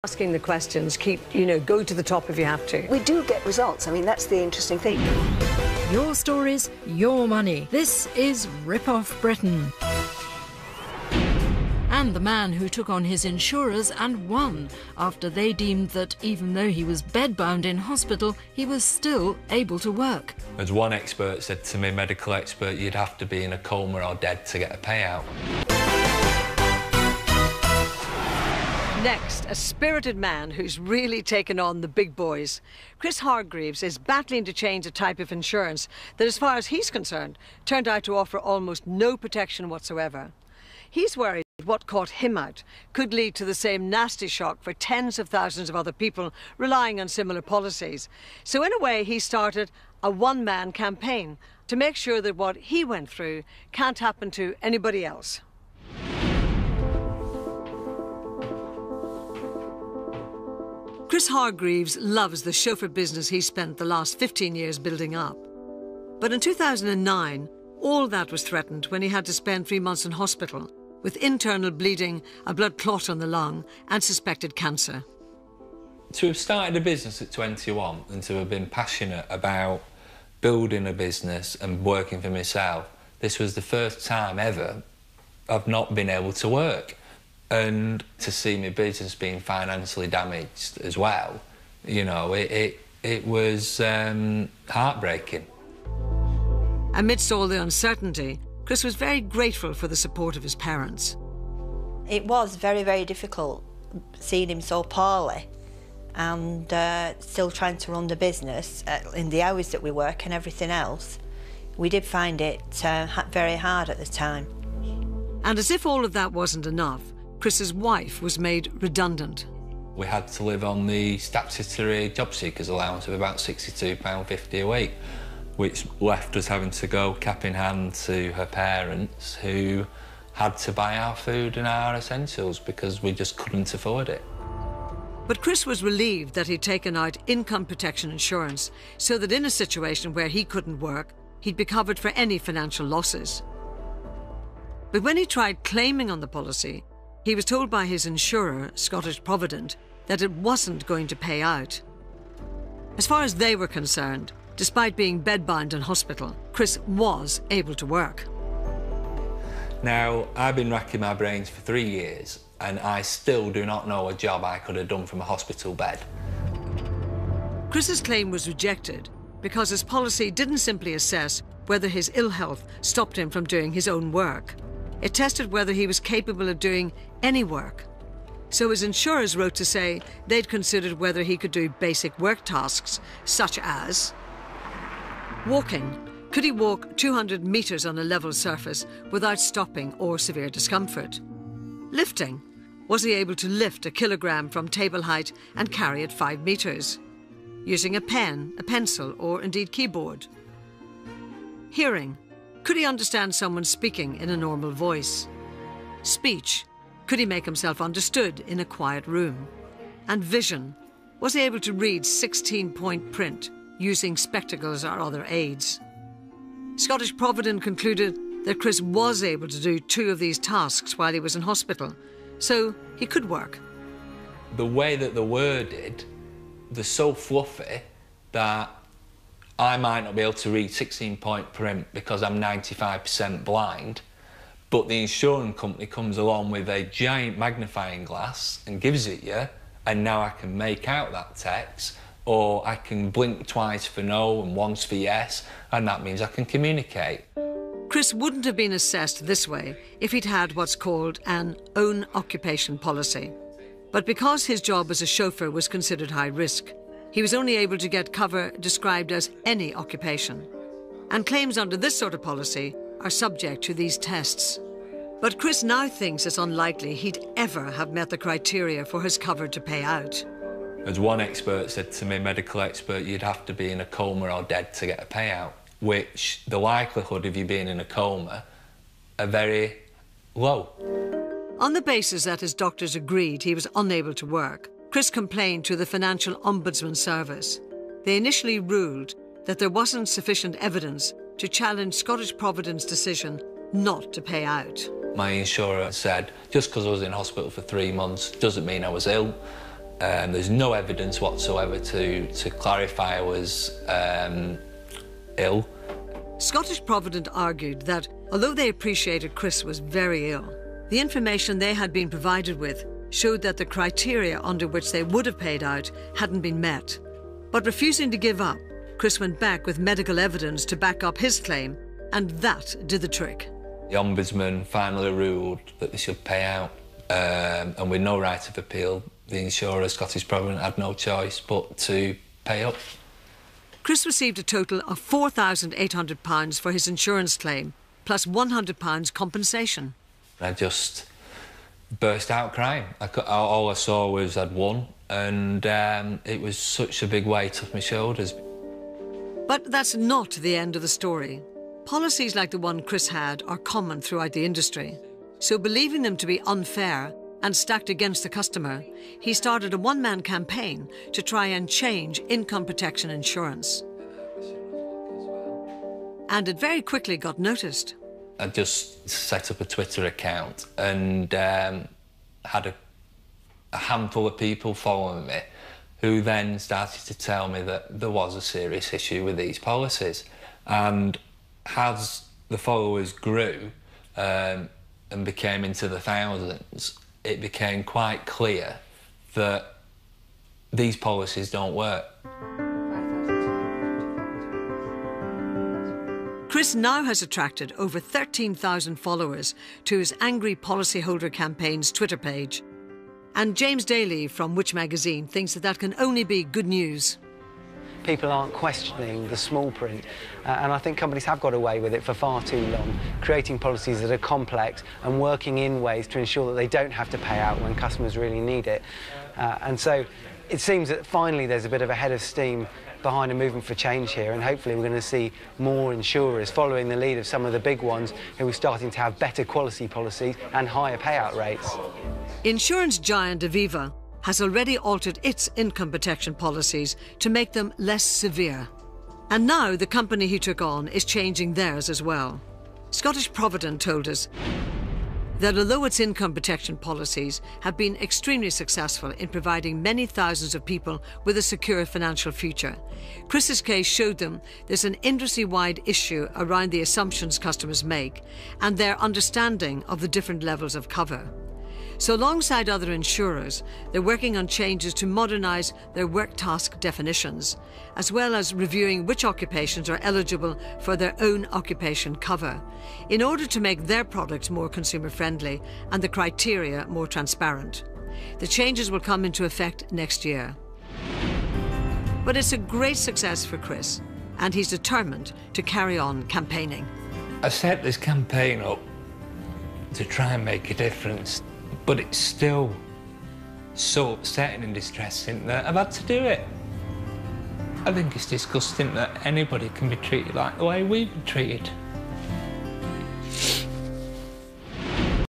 Asking the questions, keep, go to the top if you have to. We do get results. I mean, that's the interesting thing. Your stories, your money. This is Rip Off Britain. And the man who took on his insurers and won after they deemed that even though he was bedbound in hospital, he was still able to work. As one expert said to me, medical expert, you'd have to be in a coma or dead to get a payout. Next, a spirited man who's really taken on the big boys. Chris Hargreaves is battling to change a type of insurance that, as far as he's concerned, turned out to offer almost no protection whatsoever. He's worried what caught him out could lead to the same nasty shock for tens of thousands of other people relying on similar policies. So in a way, he started a one-man campaign to make sure that what he went through can't happen to anybody else. Chris Hargreaves loves the chauffeur business he spent the last 15 years building up. But in 2009, all that was threatened when he had to spend 3 months in hospital with internal bleeding, a blood clot on the lung and suspected cancer. To have started a business at 21 and to have been passionate about building a business and working for myself, this was the first time ever I've not been able to work. And to see my business being financially damaged as well, it was heartbreaking. Amidst all the uncertainty, Chris was very grateful for the support of his parents. It was very, very difficult seeing him so poorly and still trying to run the business in the hours that we work and everything else. We did find it very hard at the time. And as if all of that wasn't enough, Chris's wife was made redundant. We had to live on the statutory job seekers allowance of about £62.50 a week, which left us having to go cap in hand to her parents, who had to buy our food and our essentials because we just couldn't afford it. But Chris was relieved that he'd taken out income protection insurance so that in a situation where he couldn't work, he'd be covered for any financial losses. But when he tried claiming on the policy, he was told by his insurer, Scottish Provident, that it wasn't going to pay out. As far as they were concerned, despite being bedbound in hospital, Chris was able to work. Now, I've been racking my brains for 3 years and I still do not know a job I could have done from a hospital bed. Chris's claim was rejected because his policy didn't simply assess whether his ill health stopped him from doing his own work. It tested whether he was capable of doing any work. So his insurers wrote to say they'd considered whether he could do basic work tasks, such as walking. Could he walk 200 metres on a level surface without stopping or severe discomfort? Lifting. Was he able to lift a kilogram from table height and carry it 5 metres? Using a pen, a pencil, or indeed keyboard. Hearing. Could he understand someone speaking in a normal voice? Speech. Could he make himself understood in a quiet room? And vision. Was he able to read 16-point print using spectacles or other aids? Scottish Provident concluded that Chris was able to do 2 of these tasks while he was in hospital, so he could work. The way that they're worded, they're so fluffy that I might not be able to read 16-point print because I'm 95% blind, but the insurance company comes along with a giant magnifying glass and gives it you, and now I can make out that text, or I can blink twice for no and once for yes, and that means I can communicate. Chris wouldn't have been assessed this way if he'd had what's called an own occupation policy. But because his job as a chauffeur was considered high risk, he was only able to get cover described as any occupation. And claims under this sort of policy are subject to these tests. But Chris now thinks it's unlikely he'd ever have met the criteria for his cover to pay out. As one expert said to me, medical expert, you'd have to be in a coma or dead to get a payout, which the likelihood of you being in a coma are very low. On the basis that his doctors agreed he was unable to work, Chris complained to the Financial Ombudsman Service. They initially ruled that there wasn't sufficient evidence to challenge Scottish Provident's decision not to pay out. My insurer said, just because I was in hospital for 3 months doesn't mean I was ill. There's no evidence whatsoever to clarify I was ill. Scottish Provident argued that although they appreciated Chris was very ill, the information they had been provided with showed that the criteria under which they would have paid out hadn't been met. But refusing to give up, Chris went back with medical evidence to back up his claim, and that did the trick. The Ombudsman finally ruled that they should pay out, and with no right of appeal, the insurer, Scottish Provident, had no choice but to pay up. Chris received a total of £4,800 for his insurance claim, plus £100 compensation. I just burst out crying. All I saw was I'd won, and it was such a big weight off my shoulders. But that's not the end of the story. Policies like the one Chris had are common throughout the industry. So believing them to be unfair and stacked against the customer, he started a one-man campaign to try and change income protection insurance. And it very quickly got noticed. I just set up a Twitter account and had a handful of people following me who then started to tell me that there was a serious issue with these policies. And as the followers grew and became into the thousands, it became quite clear that these policies don't work. Chris now has attracted over 13,000 followers to his Angry Policyholder Campaign's Twitter page. And James Daly from Which magazine thinks that can only be good news. People aren't questioning the small print, and I think companies have got away with it for far too long, creating policies that are complex and working in ways to ensure that they don't have to pay out when customers really need it. And so it seems that finally there's a bit of a head of steam behind a movement for change here, and hopefully we're going to see more insurers following the lead of some of the big ones who are starting to have better quality policies and higher payout rates. Insurance giant Aviva has already altered its income protection policies to make them less severe. And now the company he took on is changing theirs as well. Scottish Provident told us that although its income protection policies have been extremely successful in providing many thousands of people with a secure financial future, Chris's case showed them there's an industry-wide issue around the assumptions customers make and their understanding of the different levels of cover. So alongside other insurers, they're working on changes to modernise their work task definitions, as well as reviewing which occupations are eligible for their own occupation cover, in order to make their products more consumer-friendly and the criteria more transparent. The changes will come into effect next year. But it's a great success for Chris, and he's determined to carry on campaigning. I set this campaign up to try and make a difference. But it's still so upsetting and distressing that I've had to do it. I think it's disgusting that anybody can be treated like the way we've been treated.